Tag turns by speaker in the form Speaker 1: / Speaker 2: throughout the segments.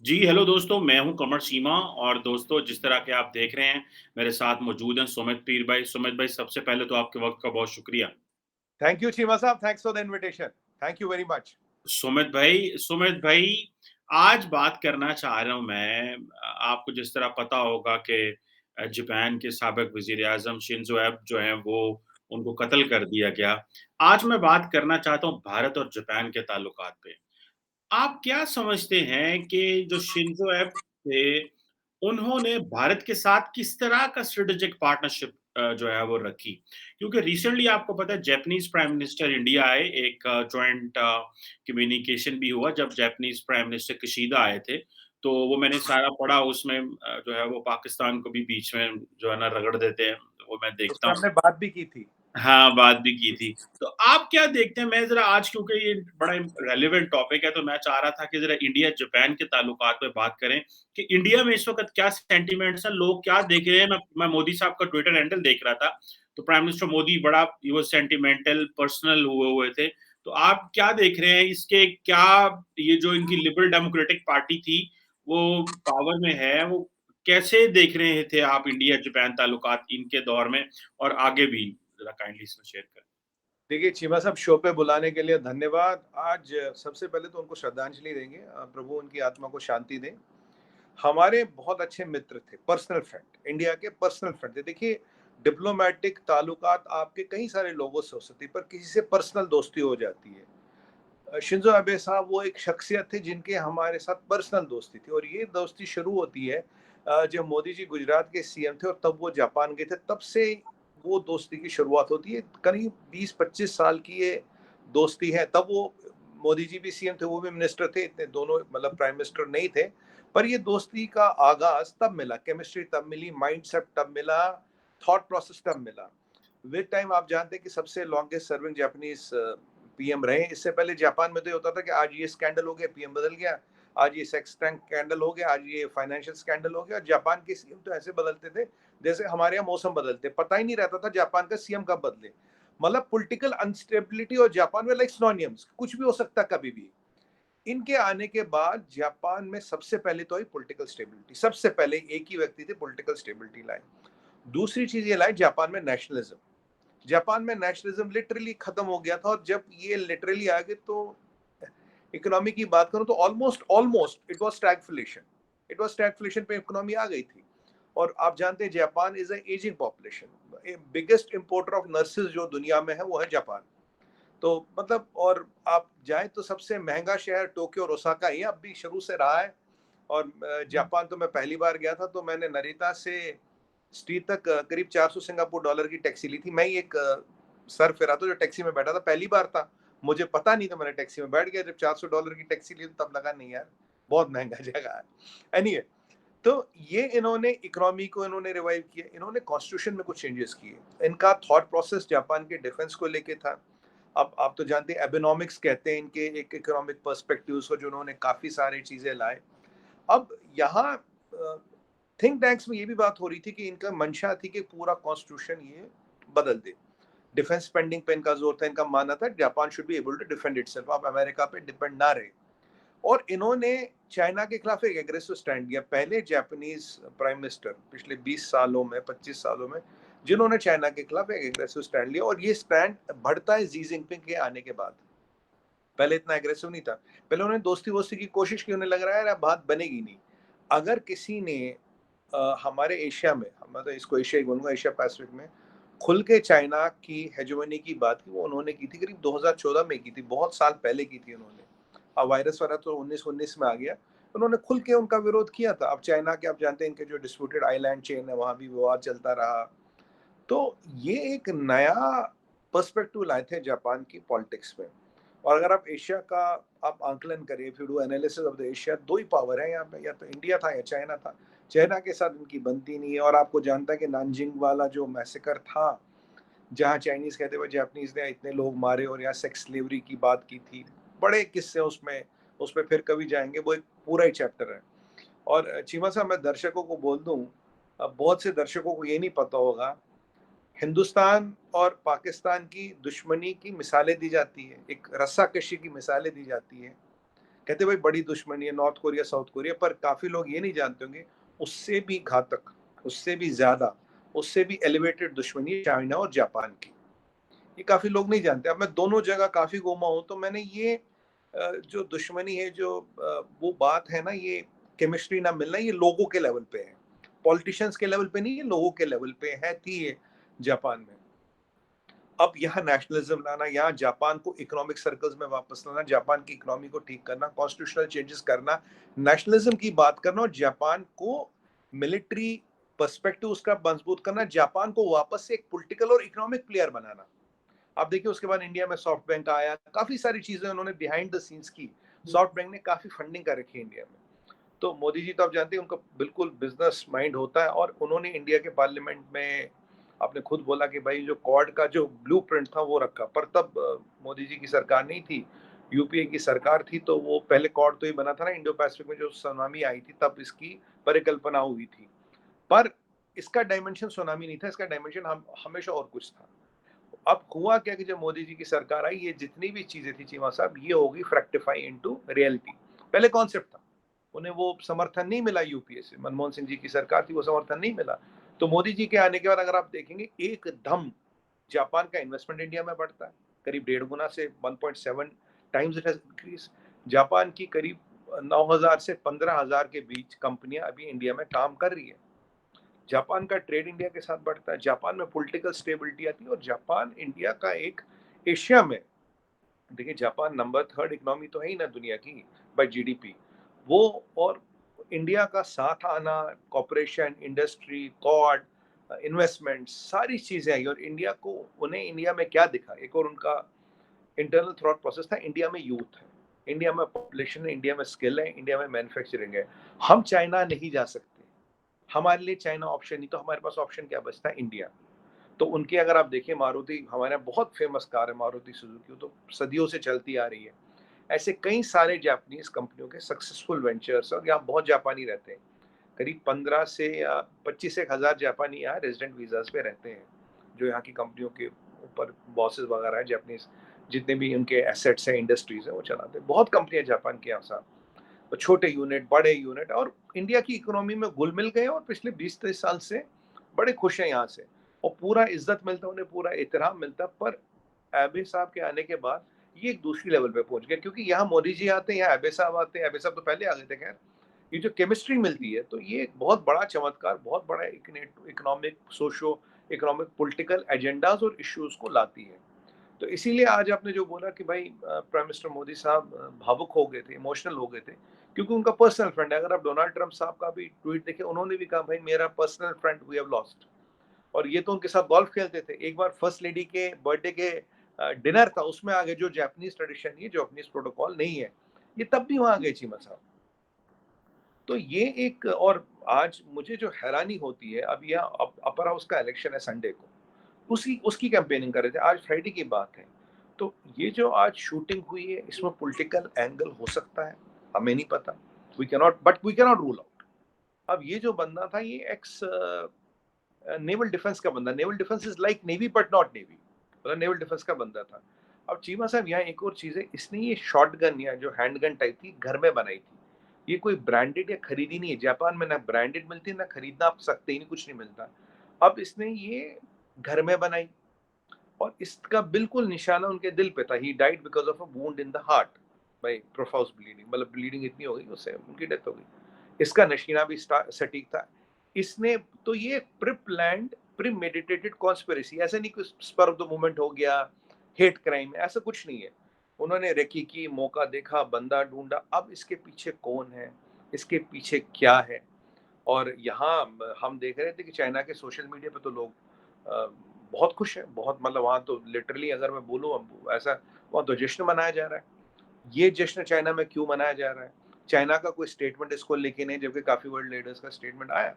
Speaker 1: जी, hello दोस्तों, मैं हूँ कमर सीमा और दोस्तों जिस तरह के आप देख रहे हैं, मेरे साथ मौजूद हैं सुमित पीर भाई। सुमित भाई, सबसे पहले तो आपके वक़्त का बहुत शुक्रिया।
Speaker 2: थैंक यू चीमा साहब, thanks for the invitation. Thank you very much.
Speaker 1: Sumit भाई, आज बात करना चाह रहा हूँ मैं आपको जिस तरह पता होगा कि जापान के साबिक वज़ीर-ए-आज़म शिंज़ो एब जो हैं वो उनको कत्ल कर दिया गया। आज मैं बात करना चाहता हूँ भारत और जापान के ताल्लुकात पे। आप क्या समझते हैं कि जो शिंज़ो एब थे, उन्होंने भारत के साथ किस तरह का स्ट्रैटेजिक पार्टनरशिप जो है वो रखी? क्योंकि रिसेंटली आपको पता है जापानीज़ प्राइम मिनिस्टर इंडिया आए, एक जॉइंट कम्युनिकेशन भी हुआ जब जापानीज़ प्राइम मिनिस्टर किशिदा आए थे, तो वो मैंने सारा पढ़ा उसमें जो है वो पाकिस्तान को भी बीच में जो है ना रगड़ देते हैं, वो मैं देखता
Speaker 2: उसमें
Speaker 1: हूँ।
Speaker 2: हमने बात भी की थी।
Speaker 1: हाँ, बात भी की थी। तो आप क्या देखते हैं मैं ज़रा आज क्योंकि ये बड़ा रेलेवेंट टॉपिक है तो मैं चाह रहा था कि ज़रा इंडिया-जापान के ताल्लुकात पे बात करें कि इंडिया में इस वक़्त क्या सेंटिमेंट्स हैं, लोग क्या देख रहे हैं? मैं मोदी साहब का ट्विटर हैंडल देख रहा था, तो प्राइम मिनिस्टर मोदी बड़ा ही वो सेंटिमेंटल पर्सनल हुए हुए थे। तो आप क्या देख रहे हैं इसके क्या ये जो इनकी लिबरल डेमोक्रेटिक पार्टी थी, वो पावर में है, वो कैसे देख रहे थे आप इंडिया-जापान ताल्लुकात इनके दौर में और आगे भी? ज़रा काइंडली इसमें शेयर करें।
Speaker 2: देखिए चीमा साहब, शो पे बुलाने के लिए धन्यवाद। आज सबसे पहले तो उनको श्रद्धांजलि देंगे, प्रभु उनकी आत्मा को शांति दें। हमारे बहुत अच्छे मित्र थे, पर्सनल फ्रेंड, इंडिया के पर्सनल फ्रेंड थे। देखिए, डिप्लोमैटिक ताल्लुकात आपके कई सारे लोगों से हो सकती है, पर किसी से पर्सनल दोस्ती हो जाती है। शिंजो अबे साहब वो एक शख्सियत थे जिनके हमारे साथ पर्सनल दोस्ती थी, और ये दोस्ती शुरू होती है जब मोदी जी गुजरात के सीएम थे और तब वो जापान गए थे, तब से वो दोस्ती की शुरुआत होती है। करीब 20-25 साल की ये दोस्ती है। तब वो मोदी जी भी सीएम थे, वो भी मिनिस्टर थे, इतने दोनों मतलब प्राइम मिनिस्टर नहीं थे। पर ये दोस्ती का आगाज तब मिला, केमिस्ट्री तब मिली, माइंडसेट तब मिला, थॉट प्रोसेस तब मिला। विद टाइम आप जानते हैं कि सबसे लॉन्गेस्ट सर्विंग जापानीज पीएम रहे। इससे पहले जापान में तो ये होता था कि आज ये स्कैंडल हो गया, पीएम बदल गया, आज ये सेक्स टैंक स्कैंडल हो गया, आज ये फाइनेंशियल स्कैंडल हो गया। और जापान के सीएम तो ऐसे बदलते थे जैसे हमारे यहाँ मौसम बदलते, पता ही नहीं रहता था जापान का सीएम कब बदले। मतलब पॉलिटिकल अनस्टेबिलिटी और जापान में लाइक सिनोनिम्स, कुछ भी हो सकता कभी भी। इनके आने के बाद जापान में सबसे पहले तो आई पॉलिटिकल स्टेबिलिटी। सबसे पहले एक ही व्यक्ति थे पॉलिटिकल स्टेबिलिटी लाए। दूसरी चीज ये लाई जापान में नेशनलिज्म। जापान में नेशनलिज्म लिटरली खत्म हो गया था, और जब ये लिटरली आ गए तो इकोनॉमी की बात करूं तो almost almost it was stagflation. It was stagflation पे इकोनॉमी आ गई थी। और आप जानते हैं Japan is a ageing population. Biggest importer of nurses जो दुनिया में है वो है जापान। तो मतलब, और आप जाए तो सबसे महंगा शहर टोक्यो और ओसाका ये अब भी शुरू से रहा है। और जापान तो मैं पहली बार गया था तो मैंने नरिता से स्ट्रीट तक करीब 400 सिंगापुर डॉलर की टैक्सी ली थी। मैं ही एक सर फिरा था जो टैक्सी में बैठा था, पहली बार था, मुझे पता नहीं था, मैंने टैक्सी में बैठ गया। जब 400 डॉलर की टैक्सी ली तब लगा नहीं यार, बहुत महंगा जगह है। एनीवे, तो ये इन्होंने इकोनॉमी को इन्होंने रिवाइव किया, इन्होंने कॉन्स्टिट्यूशन में कुछ चेंजेस किए। इनका थॉट प्रोसेस जापान के डिफेंस को लेके था। अब आप तो जानते हैं एबेनॉमिक्स कहते हैं इनके एक इकोनॉमिक पर्सपेक्टिव को, जो उन्होंने काफी सारी चीजें लाए। अब यहाँ थिंक टैंक्स में ये भी बात हो रही थी कि इनका मंशा थी कि पूरा कॉन्स्टिट्यूशन ये बदल दे। डिफेंस स्पेंडिंग पे इनका जोर था, इनका मानना था Japan should be able to defend itself, आप अमेरिका पे डिपेंड ना रहे। और इन्होंने चाइना के खिलाफ एक एग्रेसिव स्टैंड लिया। पहले जापानीज प्राइम मिनिस्टर पिछले 20 सालों में, 25 सालों में, जिन्होंने चाइना के खिलाफ एक एग्रेसिव स्टैंड लिया। और ये स्टैंड बढ़ता है जी जिनपिंग के आने के बाद। पहले इतना एग्रेसिव नहीं था। पहले उन्होंने दोस्ती वोस्ती की कोशिश की, उन्हें लग रहा है यार बात बनेगी नहीं। अगर किसी ने हमारे एशिया में, मैं तो इसको एशिया ही बोलूंगा, एशिया पैसिफिक में खुल के चाइना की हेजेमनी की बात की, वो उन्होंने की थी करीब 2014 में की थी, बहुत साल पहले की थी उन्होंने। अब वायरस वाला तो 1919 में आ गया। उन्होंने खुल के उनका विरोध किया था। अब चाइना के आप जानते हैं इनके जो डिस्प्यूटेड आइलैंड चेन है वहां भी विवाद चलता रहा। तो ये एक नया पर्सपेक्टिव लाए थे जापान की पॉलिटिक्स में। और अगर आप एशिया का आप आंकलन करिए, if you do analysis of the Asia, दो ही पावर है यहाँ पे, या तो इंडिया था या चाइना था। चाइना के साथ इनकी बनती नहीं है। और आपको जानता है कि नानजिंग वाला जो मैसेकर था, जहाँ चाइनीज कहते हुए जापानीज ने इतने लोग मारे और यहाँ सेक्स स्लेवरी की बात की थी, बड़े किस्से उसमें, उस पर फिर कभी जाएंगे, वो एक पूरा ही चैप्टर है। और चीमा साहब, मैं दर्शकों को बोल दूं, अब बहुत से दर्शकों को ये नहीं पता होगा, हिंदुस्तान और पाकिस्तान की दुश्मनी की मिसालें दी जाती है, एक रस्साकशी की मिसालें दी जाती है। कहते भाई बड़ी दुश्मनी है नॉर्थ कोरिया साउथ कोरिया, पर काफी लोग ये नहीं जानते होंगे उससे भी घातक, उससे भी ज्यादा, उससे भी एलिवेटेड दुश्मनी है चाइना और जापान की। ये काफी लोग नहीं जानते। अब मैं दोनों जगह काफी घूमा हूं, तो मैंने ये जो दुश्मनी है, जो वो बात है ना, ये केमिस्ट्री ना मिलना, ये लोगों के लेवल पे है, पॉलिटिशियंस के लेवल पे नहीं है, लोगों के लेवल पे है थी ये जापान में। अब यहाँ नेशनलिज्म लाना, यहाँ जापान को इकोनॉमिक सर्कल्स में वापस लाना, जापान की इकोनॉमी को ठीक करना, कॉन्स्टिट्यूशनल चेंजेस करना, नेशनलिज्म की बात करना और जापान को मिलिट्री पर्सपेक्टिव उसका मजबूत करना, जापान को वापस से एक पॉलिटिकल और इकोनॉमिक प्लेयर बनाना। आप देखिए उसके बाद इंडिया में सॉफ्ट बैंक आया, काफी सारी चीजें उन्होंने बिहाइंड द सीन्स की। सॉफ्ट बैंक ने काफी फंडिंग कर रखी है इंडिया में। तो मोदी जी तो आप जानते हैं उनका बिल्कुल बिजनेस माइंड होता है, और उन्होंने इंडिया के पार्लियामेंट में आपने खुद बोला कि भाई जो क्वाड का जो ब्लूप्रिंट था वो रखा, पर तब मोदी जी की सरकार नहीं थी, यूपीए की सरकार थी। तो वो पहले क्वाड तो ही बना था ना, इंडो पैसिफिक में जो सुनामी आई थी तब इसकी परिकल्पना हुई थी, पर इसका डायमेंशन सुनामी नहीं था, इसका डायमेंशन हम हमेशा और कुछ था। अब हुआ क्या कि जब मोदी जी की सरकार आई, ये जितनी भी चीजें थी चीमा साहब, ये होगी फ्रैक्टिफाई इनटू रियलिटी। पहले कॉन्सेप्ट था, उन्हें वो समर्थन नहीं मिला, यूपीए से मनमोहन सिंह जी की सरकार थी, वो समर्थन नहीं मिला। तो मोदी जी के आने के बाद अगर आप देखेंगे एकदम जापान का इन्वेस्टमेंट इंडिया में बढ़ता है, करीब 1.5 गुना से 1.7 times it has increase. Japan की करीब 9,000 से 15,000 के बीच कंपनियां अभी इंडिया में काम कर रही है। जापान का ट्रेड इंडिया के साथ बढ़ता है, जापान में पॉलिटिकल स्टेबिलिटी आती है, और जापान इंडिया का एक एशिया में, देखिए जापान नंबर 3 इकोनॉमी तो है ही ना दुनिया की बाय जीडीपी, वो और इंडिया का साथ आना, कॉपरेशन, इंडस्ट्री, कॉड, इन्वेस्टमेंट, सारी चीजें आई। और इंडिया को, उन्हें इंडिया में क्या दिखा, एक और उनका इंटरनल थॉट प्रोसेस था, इंडिया में यूथ है, इंडिया में पॉपुलेशन है, इंडिया में स्किल है, इंडिया में मैन्युफैक्चरिंग है, हम चाइना नहीं जा सकते, हमारे लिए चाइना ऑप्शन नहीं, तो हमारे पास ऑप्शन क्या बचता है, इंडिया। तो उनके अगर आप देखिए, मारुति हमारे यहाँ बहुत फेमस कार है, मारुति सुजुकी, तो सदियों से चलती आ रही है। ऐसे कई सारे जापानीज कंपनियों के सक्सेसफुल वेंचर्स, और यहाँ बहुत जापानी रहते हैं, करीब 15 से या 25 एक हजार जापानी यहाँ रेजिडेंट वीजास पे रहते हैं, जो यहाँ की कंपनियों के ऊपर बॉसेस वगैरह है जापानीज, जितने भी उनके एसेट्स हैं, इंडस्ट्रीज हैं, वो चलाते हैं। बहुत कंपनियां जापान के यहाँ साथ, तो छोटे यूनिट, बड़े यूनिट, और इंडिया की इकोनॉमी में घुल मिल गए, और पिछले 20-23 साल से बड़े खुश हैं यहाँ से, और पूरा इज्जत मिलता है उन्हें, पूरा एहतराम मिलता है। पर एबे साहब के आने के बाद ये एक दूसरी लेवल पे पहुंच गया, क्योंकि यहाँ मोदी जी आते हैं, यहाँ एबे साहब आते हैं, एबे साहब तो पहले आ गए थे खैर। ये जो केमिस्ट्री मिलती है, तो ये एक बहुत बड़ा चमत्कार, बहुत बड़ा economic, socio economic, political agendas और इश्यूज को लाती है। तो इसीलिए आज आपने जो बोला कि भाई प्राइम मिनिस्टर मोदी साहब भावुक हो गए थे, इमोशनल हो गए थे, क्योंकि उनका पर्सनल फ्रेंड है। अगर आप डोनाल्ड ट्रंप साहब का भी ट्वीट देखें, उन्होंने भी कहा भाई मेरा personal friend we have lost, और ये तो उनके साथ गोल्फ खेलते थे। एक बार फर्स्ट लेडी के बर्थडे के डिनर था, उसमें आगे, जो जापानीज ट्रेडिशन, ये जापानीज प्रोटोकॉल नहीं है, ये तब भी वहां गए चीमा साहब। तो ये एक, और आज मुझे जो हैरानी होती है, अब यहाँ अपर हाउस का इलेक्शन है संडे को, उसी उसकी कैंपेनिंग कर रहे थे, आज फ्राइडे की बात है। तो ये जो आज शूटिंग हुई है, इसमें पॉलिटिकल एंगल हो सकता है, हमें नहीं पता, we can not rule out. अब ये जो बंदा था, ये एक्स नेवल डिफेंस का बंदा, naval defence is like navy but not navy, मतलब नेवल डिफेंस का बंदा था। अब चीमा साहब यहाँ एक और चीज है, इसने ये शॉर्ट गन या जो हैंड गन टाइप थी घर में बनाई थी, ये कोई ब्रांडेड या खरीदी नहीं है, जापान में ना ब्रांडेड मिलती है, ना खरीदना आप सकते ही नहीं, कुछ नहीं मिलता। अब इसने ये घर में बनाई, और इसका बिल्कुल निशाना उनके दिल पे था, he died because of a wound in the heart by profuse bleeding, मतलब ब्लीडिंग इतनी हो गई उससे उनकी डेथ हो गई। इसका नशीना भी सटीक था। इसने, तो ये pre planned, pre meditated conspiracy, ऐसा नहीं कि स्पर ऑफ द मोमेंट हो गया, हेट क्राइम, ऐसा कुछ नहीं है। उन्होंने रेकी की, मौका देखा, बंदा ढूंढा, अब इसके पीछे कौन है, इसके पीछे क्या है। और यहाँ हम देख रहे थे कि चाइना के सोशल मीडिया पे तो लोग बहुत खुश हैं, बहुत, मतलब वहाँ तो लिटरली अगर मैं बोलूँ, ऐसा वहाँ तो जश्न मनाया जा रहा है। ये जश्न चाइना में क्यों मनाया जा रहा है? चाइना का कोई स्टेटमेंट इसको लेके नहीं, जबकि काफी वर्ल्ड लीडर्स का स्टेटमेंट आया।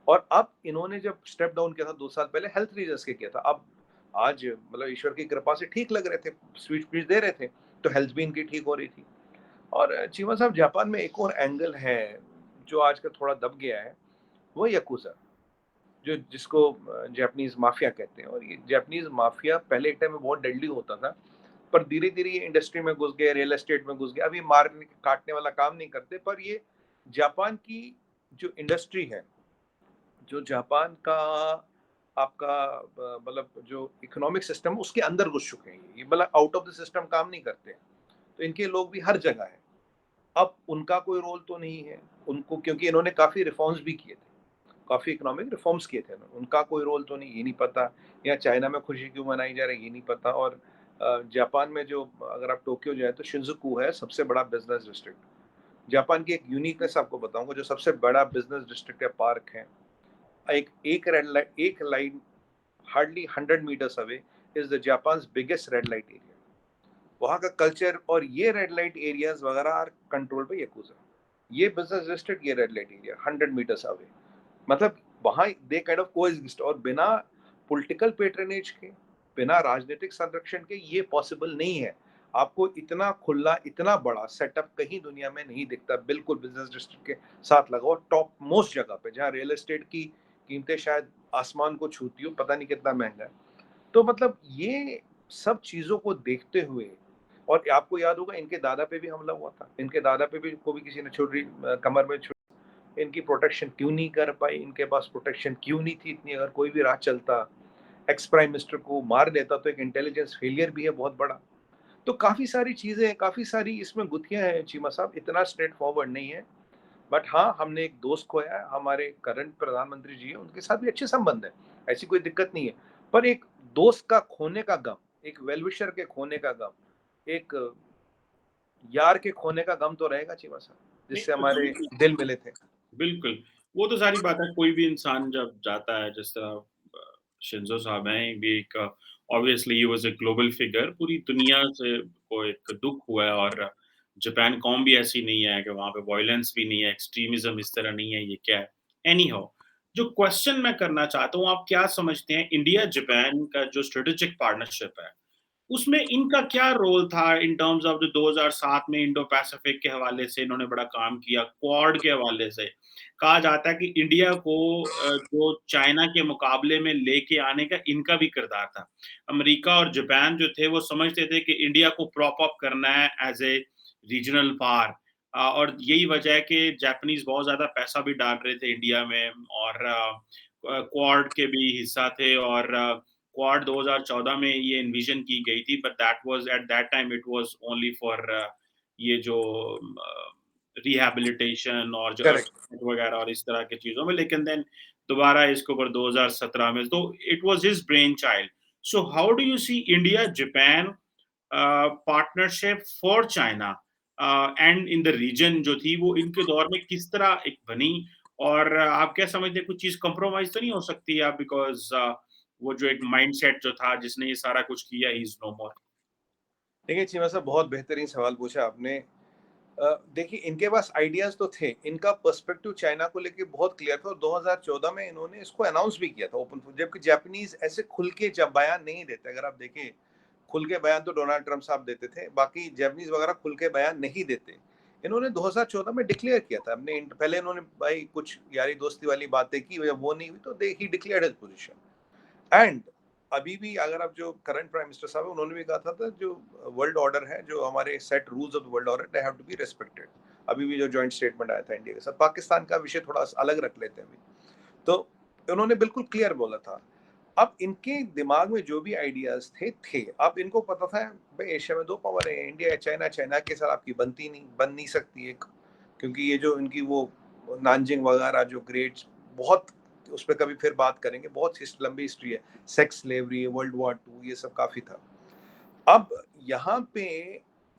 Speaker 2: और अब इन्होंने जब स्टेप डाउन किया था 2 साल पहले, हेल्थ रीजंस के किया था, अब आज मतलब ईश्वर की कृपा से ठीक लग रहे थे, स्पीच स्पीच दे रहे थे, तो हेल्थ भी इनकी ठीक हो रही थी। और चीमा साहब, जापान में एक और एंगल है जो आजकल थोड़ा दब गया है, वो याकुजा, जो जिसको जापानीज माफिया कहते हैं। और ये जापानीज माफिया पहले एक टाइम में बहुत डेडली होता था, पर धीरे-धीरे ये इंडस्ट्री में घुस गए, रियल एस्टेट में घुस गए। अब ये मारने काटने वाला काम नहीं करते, पर ये जापान की जो इंडस्ट्री है, जो जापान का आपका मतलब जो इकोनॉमिक सिस्टम है उसके अंदर घुस चुके हैं ये मतलब आउट ऑफ द सिस्टम काम नहीं करते हैं। तो इनके लोग भी हर जगह हैं। अब उनका कोई रोल तो नहीं है, उनको क्योंकि इन्होंने काफ़ी रिफॉर्म्स भी किए थे, काफ़ी इकोनॉमिक रिफॉर्म्स किए थे इन्होंने, उनका कोई रोल तो नहीं, ये नहीं पता। या चाइना में खुशी क्यों मनाई जा रही है, ये नहीं पता। और जापान में जो अगर आप टोक्यो जाए तो शिंजुकू है सबसे बड़ा बिज़नेस डिस्ट्रिक्ट। जापान की एक यूनिकनेस आपको बताऊँगा, जो सबसे बड़ा बिज़नेस डिस्ट्रिक्ट है, पार्क है, एक line hardly 100 metres away is the Japan's biggest red light area. वहाँ का कल्चर और ये रेड लाइट एरियाज वगैरह आर कंट्रोल बाय याकुजा। ये बिजनेस डिस्ट्रिक्ट, ये red light area 100 metres away, मतलब वहाँ दे काइंड ऑफ कोएग्जिस्ट। और बिना पॉलिटिकल पेट्रनेज के, बिना राजनीतिक संरक्षण के ये पॉसिबल नहीं है। आपको इतना खुला, इतना बड़ा सेटअप कहीं दुनिया में नहीं दिखता, बिल्कुल बिजनेस डिस्ट्रिक्ट के साथ लगा हुआ टॉप मोस्ट जगह पे, जहाँ रियल एस्टेट की कीमतें शायद आसमान को छूती हो, पता नहीं कितना महंगा है। तो मतलब ये सब चीज़ों को देखते हुए, और आपको याद होगा इनके दादा पे भी हमला हुआ था, इनके दादा पे भी को भी किसी ने छुरी कमर में इनकी प्रोटेक्शन क्यों नहीं कर पाई, इनके पास प्रोटेक्शन क्यों नहीं थी इतनी। अगर कोई भी राह चलता, एक्स प्राइम मिनिस्टर को मार देता, तो एक इंटेलिजेंस फेलियर भी है बहुत बड़ा। तो काफ़ी सारी चीज़ें हैं, काफ़ी सारी इसमें गुत्थियाँ हैं चीमा साहब, इतना स्ट्रेट फॉरवर्ड नहीं है। बट हाँ, हमने एक दोस्त खोया है, हमारे करंट प्रधानमंत्री जी हैं, उनके साथ भी अच्छे संबंध हैं, ऐसी कोई दिक्कत नहीं है। पर एक दोस्त का खोने का गम, एक वेल विशर के खोने का गम, एक यार के खोने का गम तो रहेगा चीमा साहब,
Speaker 1: नहीं,
Speaker 2: जिससे हमारे
Speaker 1: बिल्कुल,
Speaker 2: दिल मिले थे।
Speaker 1: बिल्कुल। वो तो सारी बात है, कोई भी इंसान जब जाता है, जिस तरह शिंज़ो साहब हैं, ये भी एक obviously he was a global figure, पूरी दुनिया से को एक दुःख हुआ है। और जापान कौम भी ऐसी नहीं है कि वहाँ पे वॉयलेंस भी नहीं है, एक्सट्रीमिज़्म इस तरह नहीं है, ये क्या है? एनी हाउ, जो क्वेश्चन मैं करना चाहता हूँ, आप क्या समझते हैं इंडिया जापान का जो स्ट्रेटेजिक पार्टनरशिप है, उसमें इनका क्या रोल था इन टर्म्स ऑफ जो 2007 में इंडो पैसिफिक के हवाले से इन्होंने बड़ा काम किया, क्वाड के हवाले से। कहा जाता है कि इंडिया को जो चाइना के मुकाबले में लेके आने का इनका भी किरदार था। अमेरिका और जापान जो थे वो समझते थे कि इंडिया को प्रॉप अप करना है एज़ ए रीजनल पावर। और यही वजह है कि जापानीज़ बहुत ज़्यादा पैसा भी डाल रहे थे इंडिया में। और क्वाड के भी हिस्सा थे। और क्वाड 2014 में ये एनविजन की गई थी, but that was at that time it was only for ये जो रिहैबिलिटेशन और जो
Speaker 2: करेक्ट।
Speaker 1: अर्थक्वेक वगैरह और इस तरह की चीज़ों में। लेकिन देन दोबारा इसके ऊपर 2017 में, तो it was his brain child. So how do you see India Japan partnership for China and in the region जो थी वो इनके दौर में किस तरह एक बनी? और आप क्या समझते हैं कुछ चीज़ कॉम्प्रोमाइज़ तो नहीं हो सकती या बिकॉज़ वो जो एक माइंडसेट जो था जिसने ये सारा कुछ किया, ही इज़ नो मोर?
Speaker 2: देखिए चीमा साहब, बहुत बेहतरीन सवाल पूछा आपने। देखिए इनके पास आइडियाज तो थे, इनका पर्सपेक्टिव चाइना को लेके बहुत क्लियर था, और 2014 में इन्होंने इसको अनाउंस भी किया था ओपन, जबकि जापानीज ऐसे खुल के जब बयान नहीं देते। अगर आप देखें, खुल के बयान तो डोनाल्ड ट्रंप साहब देते थे, बाकी जापानीज वगैरह खुल के बयान नहीं देते। इन्होंने 2014 में डिक्लेयर किया था अपने, पहले इन्होंने भाई कुछ यारी दोस्ती वाली बातें की, जब वो नहीं हुई तो they he declared his position. And अभी भी अगर आप जो करंट प्राइम मिनिस्टर साहब है, उन्होंने भी कहा था जो वर्ल्ड ऑर्डर है, जो हमारे set rules of the world order, they have to be respected. अभी भी जो जॉइंट स्टेटमेंट आया था इंडिया के साथ, पाकिस्तान का विषय थोड़ा अलग रख लेते हैं अभी। तो उन्होंने बिल्कुल क्लियर बोला था। अब इनके दिमाग में जो भी आइडियाज थे। अब इनको पता था भाई एशिया में दो पावर है, इंडिया है, चाइना। चाइना के साथ आपकी बनती नहीं, बन नहीं सकती एक, क्योंकि ये जो इनकी वो नानजिंग वगैरह जो ग्रेट, बहुत उस पर कभी फिर बात करेंगे, बहुत लंबी हिस्ट्री है। सेक्स स्लेवरी, वर्ल्ड वॉर 2, ये सब काफी था। अब यहाँ पे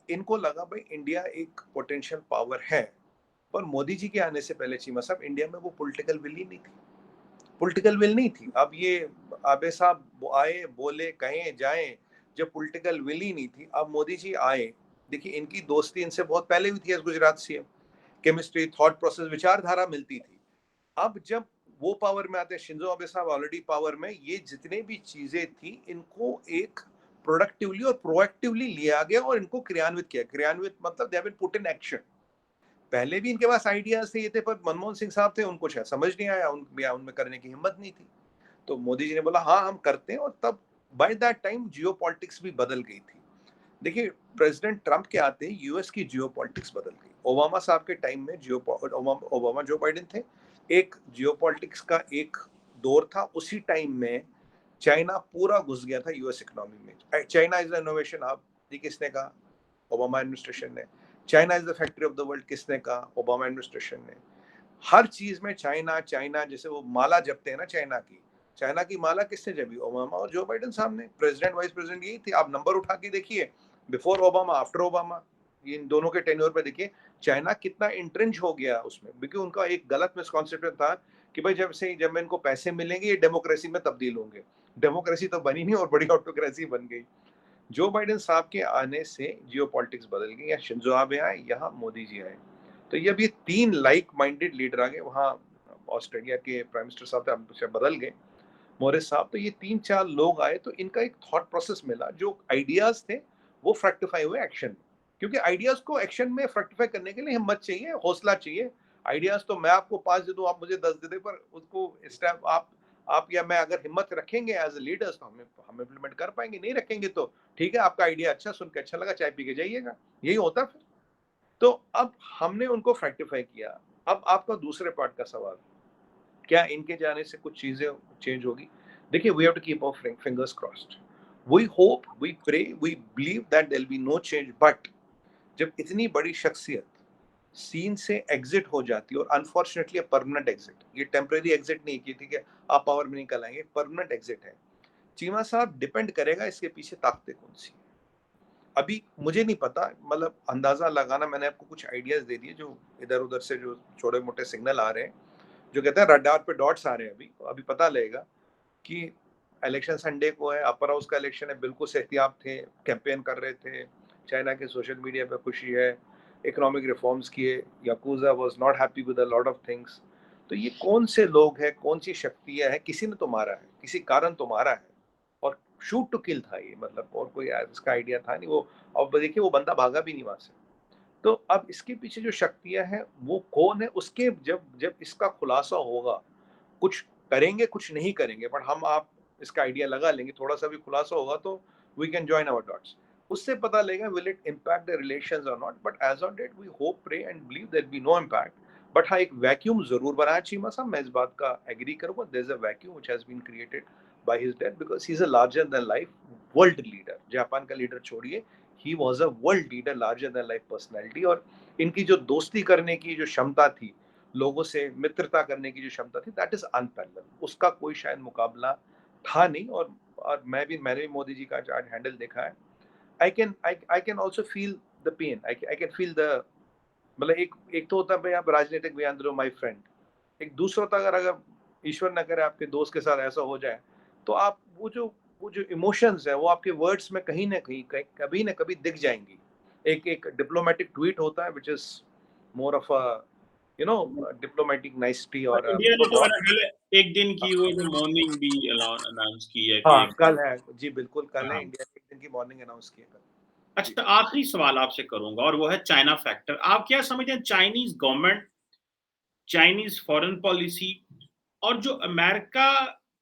Speaker 2: इनको लगा भाई इंडिया एक पोटेंशियल पावर है, पर मोदी जी के आने से पहले चीमा साहब इंडिया में वो पॉलिटिकल विल ही नहीं थी, पॉलिटिकल विल नहीं थी। अब ये आबे साहब आए, बोले, कहें, जाएं, जब पॉलिटिकल विल ही नहीं थी। अब मोदी जी आए, देखिए इनकी दोस्ती इनसे बहुत पहले हुई थी as Gujarat CM. Chemistry, thought process, विचारधारा मिलती थी। अब जब वो पावर में आते हैं, शिंजो आबे साहब ऑलरेडी पावर में, ये जितने भी चीजें थी इनको एक प्रोडक्टिवली और प्रोएक्टिवली लिया गया और इनको क्रियान्वित किया। क्रियान्वित मतलब they have been put in action. पहले भी इनके पास आइडियाज थे, ये थे, पर मनमोहन सिंह साहब थे, उनको शायद समझ नहीं आया, उनमें करने की हिम्मत नहीं थी। तो मोदी जी ने बोला हाँ हम करते हैं, और तब बाय दैट टाइम जियो भी बदल गई थी। देखिए, प्रेसिडेंट ट्रंप के आते ही यूएस की जियोपॉलिटिक्स बदल गई। ओबामा साहब के टाइम में ओबामा जो बाइडेन थे, एक जियोपॉलिटिक्स का एक दौर था। उसी टाइम में चाइना पूरा घुस गया था यूएस इकोनॉमी में। China is the innovation hub, ये किसने कहा? ओबामा एडमिनिस्ट्रेशन ने। China is the factory of the world, किसने कहा? ओबामा एडमिनिस्ट्रेशन ने। हर चीज में चाइना चाइना, जैसे वो माला जपते हैं ना चाइना की माला किसने जपी? ओबामा और जो बाइडेन साहब ने। प्रेसिडेंट वाइस प्रेसिडेंट यही थे। आप नंबर उठा के देखिए, बिफोर ओबामा आफ्टर ओबामा, इन दोनों के टेन्योर पे देखिए चाइना कितना इंट्रेंच हो गया उसमें। क्योंकि उनका एक गलत मिसकॉन्सेप्शन था कि भाई जब इनको पैसे मिलेंगे ये डेमोक्रेसी में तब्दील होंगे। डेमोक्रेसी तो बनी नहीं और बड़ी ऑटोक्रेसी बन गई। जो बाइडेन साहब के आने से जियो पॉलिटिक्स बदल गई। या शिंजो आबे आए, यहाँ मोदी जी आए, तो ये अभी 3 लाइक माइंडेड लीडर आ गए। वहाँ ऑस्ट्रेलिया के प्राइम मिनिस्टर साहब थे, अब बदल गए, मोरिस साहब। तो ये 3-4 लोग आए, तो इनका एक थॉट प्रोसेस मिला। जो आइडियाज थे वो फ्रैक्टिफाई हुए एक्शन में। क्योंकि आइडियाज को एक्शन में फ्रैक्टिफाई करने के लिए हिम्मत चाहिए, हौसला चाहिए। आइडियाज तो मैं आपको 5 दे दूं, आप मुझे 10 दे दे, पर उसको इस टाइम आप या मैं अगर हिम्मत रखेंगे एज लीडर्स, तो हम इम्प्लीमेंट कर पाएंगे। नहीं रखेंगे तो ठीक है, आपका आइडिया अच्छा, सुन के अच्छा लगा, चाय पी के जाइएगा, यही होता फिर। तो अब हमने उनको फ्रैक्टिफाई किया। अब आपका दूसरे पार्ट का सवाल, क्या इनके जाने से कुछ चीजें चेंज होगी? देखिए, we have to keep our fingers crossed. We hope, we pray, we believe that there will be no change. But जब इतनी बड़ी शख्सियत सीन से एग्जिट हो जाती है, और अनफॉर्चुनेटली परमानेंट एग्जिट, ये टेम्परेरी एग्जिट नहीं की, ठीक है आप पावर में निकल आएंगे, परमानेंट एग्जिट है। चीमा साहब, डिपेंड करेगा इसके पीछे ताकतें कौन सी। अभी मुझे नहीं पता, मतलब अंदाजा लगाना, मैंने आपको कुछ आइडियाज दे दिए जो इधर उधर से जो छोटे मोटे सिग्नल आ रहे हैं, जो कहते हैं रडार पे डॉट्स आ रहे हैं। अभी अभी पता लगेगा कि इलेक्शन संडे को है, अपर हाउस का इलेक्शन है, बिल्कुल से एहतियात थे, कैंपेन कर रहे थे, चाइना के सोशल मीडिया पे खुशी है, इकोनॉमिक रिफॉर्म्स किए, Yakuza was not happy with a lot of things. तो ये कौन से लोग हैं, कौन सी शक्तियां हैं? किसी ने तो मारा है, किसी कारण तो मारा है, और शूट टू किल था ये, मतलब और कोई इसका आइडिया था नहीं वो। अब देखिए वो बंदा भागा भी नहीं वहां से। तो अब इसके पीछे जो शक्तियां हैं वो कौन है, उसके जब जब इसका खुलासा होगा, कुछ करेंगे कुछ नहीं करेंगे, बट हम आप इसका आइडिया लगा लेंगे, थोड़ा सा भी खुलासा होगा तो we can join our dots. उससे पता लगेगा will it impact the relations और not. But as on date we hope, pray and believe there be no impact. But हाँ, एक वैक्यूम जरूर बनाया चीमा साहब, मैं इस बात का एग्री करूंगा। There is a vacuum which has been created by his death, because he is a larger than life world leader. Japan का लीडर छोड़िए, he was a world leader, larger than life personality. और इनकी जो दोस्ती करने की जो क्षमता थी, लोगों से मित्रता करने की जो क्षमता थी, दैट इज अनपैरेलल। उसका कोई शायद मुकाबला था नहीं। और मैंने भी मोदी जी का आज हैंडल देखा है। I can also feel the pain, I can feel the, मतलब एक एक तो होता है भाई आप राजनीतिक बयान दे रहे हो माय फ्रेंड, एक दूसरा होता है अगर अगर ईश्वर न करे आपके दोस्त के साथ ऐसा हो जाए, तो आप वो जो इमोशंस है वो आपके वर्ड्स में कहीं ना कहीं कभी ना कभी दिख जाएंगी। एक एक डिप्लोमेटिक ट्वीट होता है which is more of a diplomatic nicety,
Speaker 1: पर
Speaker 2: और
Speaker 1: इंडिया ने
Speaker 2: उसको
Speaker 1: तो
Speaker 2: बहुत।
Speaker 1: मेरा ख्याल है एक दिन की वो जो मॉर्निंग भी अनाउंस की है कि
Speaker 2: हाँ, कल है जी, बिल्कुल कल है,
Speaker 1: हाँ।
Speaker 2: इंडिया के एक दिन की मॉर्निंग अनाउंस किया कल। जी।
Speaker 1: अच्छा, आखिरी सवाल आपसे करूंगा और वो है चाइना फैक्टर। आप क्या समझते हैं Chinese government, Chinese foreign policy और जो अमेरिका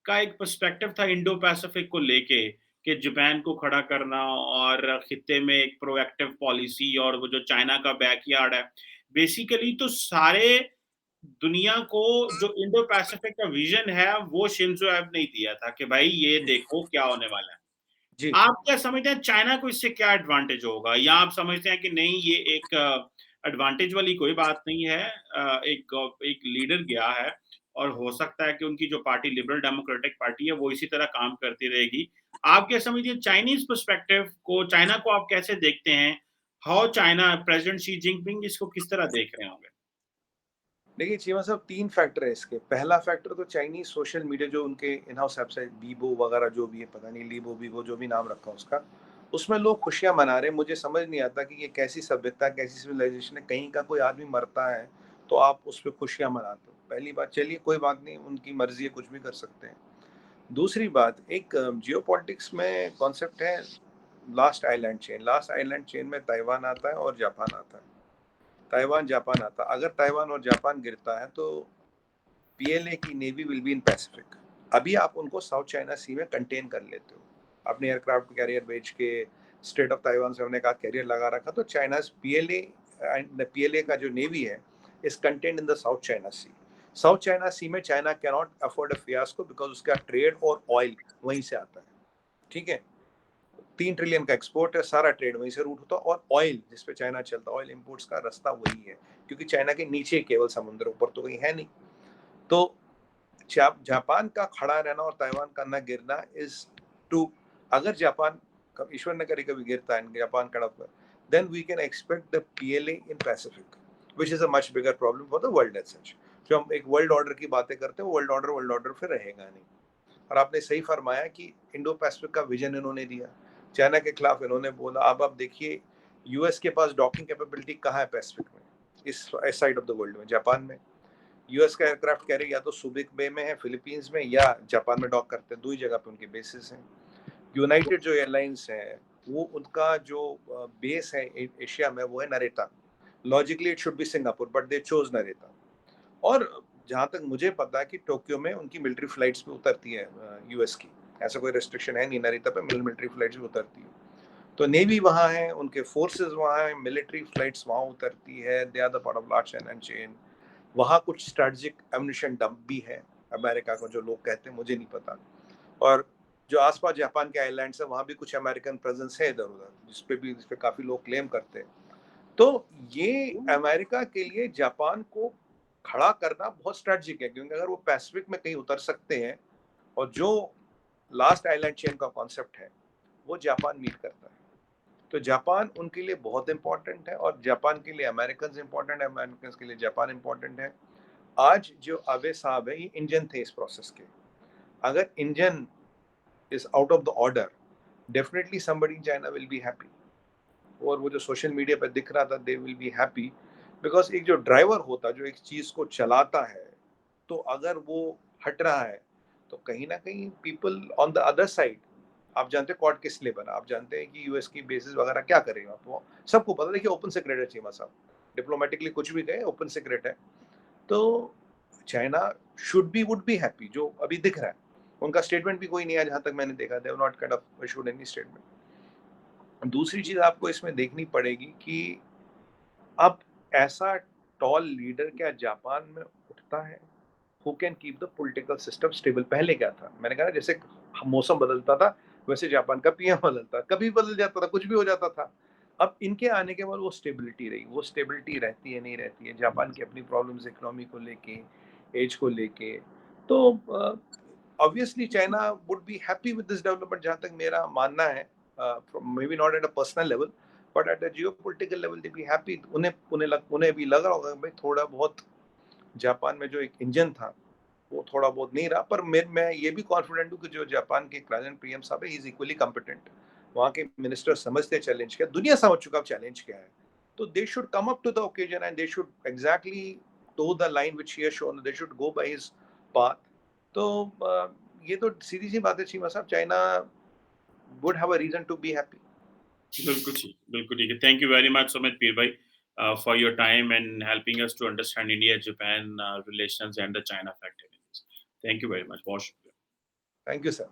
Speaker 1: का एक पर्सपेक्टिव था इंडो पैसिफिक को लेके कि जापान को खड़ा करना और खित्ते में एक प्रोएक्टिव पॉलिसी, और वो जो चाइना का बैकयार्ड है, बेसिकली तो सारे दुनिया को जो इंडो पैसिफिक का विजन है वो शिंजो एब ने ही दिया था कि भाई ये देखो क्या होने वाला है।
Speaker 2: जी।
Speaker 1: आप क्या समझते हैं चाइना को इससे क्या एडवांटेज होगा, या आप समझते हैं कि नहीं ये एक एडवांटेज वाली कोई बात नहीं है? एक एक लीडर गया है और हो सकता है कि उनकी जो पार्टी लिबरल डेमोक्रेटिक पार्टी है वो इसी तरह काम करती रहेगी। आप क्या समझिए चाइनीज पर्सपेक्टिव को, चाइना को आप कैसे देखते हैं? How China, president Xi Jinping इसको किस तरह देख रहे होंगे?
Speaker 2: देखिए चीमा साहब, 3 फैक्टर है इसके। पहला फैक्टर तो चाइनीज सोशल मीडिया, जो उनके इन हाउस वेबसाइट बीबो वगैरह जो भी है, पता नहीं लीबो बीबो जो भी नाम रखा उसका, उसमें लोग खुशियां मना रहे हैं। मुझे समझ नहीं आता कि ये कैसी सभ्यता, कैसी सिविलाइजेशन है। कहीं का कोई आदमी मरता है तो आप उस पर खुशियां मनाते हो। पहली बात, चलिए कोई बात नहीं, उनकी मर्जी है, कुछ भी कर सकते हैं। दूसरी बात, एक जियो पॉलिटिक्स में कॉन्सेप्ट है last island chain. Last island chain में ताइवान आता है और जापान आता है। ताइवान जापान आता है, अगर ताइवान और जापान गिरता है तो पीएलए की navy will be in Pacific. अभी आप उनको साउथ चाइना सी में कंटेन कर लेते हो, अपने एयरक्राफ्ट कैरियर भेज के, स्टेट ऑफ ताइवान से हमने कहा कैरियर लगा रखा, तो चाइनाज पीएलए एंड पीएलए का जो नेवी है is content in the South China Sea. South China Sea में China can not afford a fiasco because उसका ट्रेड और ऑयल वहीं से आता है, ठीक है। 3 ट्रिलियन का एक्सपोर्ट है, सारा ट्रेड वहीं से रूट होता है, और ऑयल जिसपे चाइना चलता है, ऑयल इंपोर्ट्स का रास्ता वही है, क्योंकि चाइना के नीचे केवल समुद्र, ऊपर तो कहीं है नहीं। तो जापान का खड़ा रहना और ताइवान का न गिरना इज टू, अगर जापान, ईश्वर न करे कभी गिरता है जापान खड़ा हुआ, then we can expect the PLA in Pacific, which is a much bigger problem for the world as such. जो हम एक वर्ल्ड ऑर्डर की बातें करते हैं, वर्ल्ड ऑर्डर फिर रहेगा नहीं। और आपने सही फरमाया कि इंडो पैसिफिक का विजन इन्होंने दिया, चाइना के खिलाफ इन्होंने बोला। अब आप देखिए यूएस के पास डॉकिंग कैपेबिलिटी कहाँ है पैसिफिक में, इस साइड ऑफ द वर्ल्ड में, जापान में। यूएस का एयरक्राफ्ट कैरियर या तो सुबिक बे में है फिलीपींस में, या जापान में डॉक करते हैं, दो ही जगह पे उनके बेसिस हैं। यूनाइटेड जो एयरलाइंस है वो उनका जो बेस है एशिया में वो है नरेता। Logically it should be Singapore but they chose नरेता। और जहाँ तक मुझे पता है कि टोक्यो में उनकी मिलिट्री फ्लाइट्स भी उतरती है यूएस की, ऐसा कोई रेस्ट्रिक्शन है नहीं, नरेता पे मिलिट्री फ्लाइट्स भी उतरती है। तो नेवी वहाँ है, उनके फोर्सेस वहाँ है, मिलिट्री फ्लाइट्स वहाँ उतरती है, they are the part of large and chain. वहाँ कुछ स्ट्रेटजिक एम्युनिशन डंप भी है अमेरिका को, जो लोग कहते हैं, मुझे नहीं पता। और जो आसपास जापान के आइलैंड्स है वहाँ भी कुछ अमेरिकन प्रेजेंस है इधर उधर, जिसपे काफी लोग क्लेम करते हैं। तो ये अमेरिका के लिए जापान को खड़ा करना बहुत स्ट्रेटजिक है, क्योंकि अगर वो पैसिफिक में कहीं उतर सकते हैं, और जो लास्ट आइलैंड चेन का कॉन्सेप्ट है वो जापान मीट करता है, तो जापान उनके लिए बहुत इंपॉर्टेंट है, और जापान के लिए अमेरिकन इंपॉर्टेंट है, अमेरिकन के लिए जापान इंपॉर्टेंट है। आज जो आबे साहब है ये इंजन थे इस प्रोसेस के, अगर engine is out of the order, definitely somebody in China will be happy. और वो जो सोशल मीडिया पे दिख रहा था, they will be happy, because एक जो ड्राइवर होता जो एक चीज को चलाता है, तो अगर वो हट रहा है तो कहीं ना कहीं people on the other side, आप जानते हैं कॉर्ड किस लिए बना, आप जानते हैं कि यूएस की बेसिस वगैरह क्या करेगा, आपको सबको पता। देखिए ओपन सीक्रेट है चीमा साहब, डिप्लोमेटिकली कुछ भी कहे ओपन सीक्रेट है। तो China should be would be happy, जो अभी दिख रहा है। उनका स्टेटमेंट भी कोई नहीं है जहां तक मैंने देखा, they have not kind of issued any statement. दूसरी चीज आपको इसमें देखनी पड़ेगी कि अब ऐसा टॉल लीडर क्या जापान में उठता है who can keep the political system stable. पहले क्या था, मैंने कहा ना, जैसे मौसम बदलता था वैसे जापान का पीएम बदलता, कभी बदल जाता था, कुछ भी हो जाता था। अब इनके आने के बाद वो स्टेबिलिटी रही, वो स्टेबिलिटी रहती है नहीं रहती है। जापान की अपनी प्रॉब्लम्स इकोनॉमी को लेके, एज को लेके, तो obviously China would be happy with this development, जहाँ तक मेरा मानना है। May be not at a personal level but at a geopolitical level they be happy. उन्हें भी लग रहा होगा भाई थोड़ा बहुत जापान में जो एक इंजन था वो थोड़ा बहुत नहीं रहा, पर मैं ये भी कॉन्फिडेंट हूँ कि जो जापान के प्रेजेंट पीएम साहब है, ही इज इक्वली कॉम्पिटेंट। वहाँ के मिनिस्टर समझते हैं चैलेंज क्या, दुनिया समझ चुका चैलेंज क्या है। तो they should come up to the occasion and they should exactly toe the line which he has shown, they should go by his path. तो ये तो सीधी सी बात है चीमा साहब, China would have a reason to be happy.
Speaker 1: बिल्कुल ठीक है। Thank you very much Sumit Peer भाई for your time and helping us to understand India-Japan relations and the China factor. Thank you very much. बहुत शुक्रिया।
Speaker 2: Thank you sir.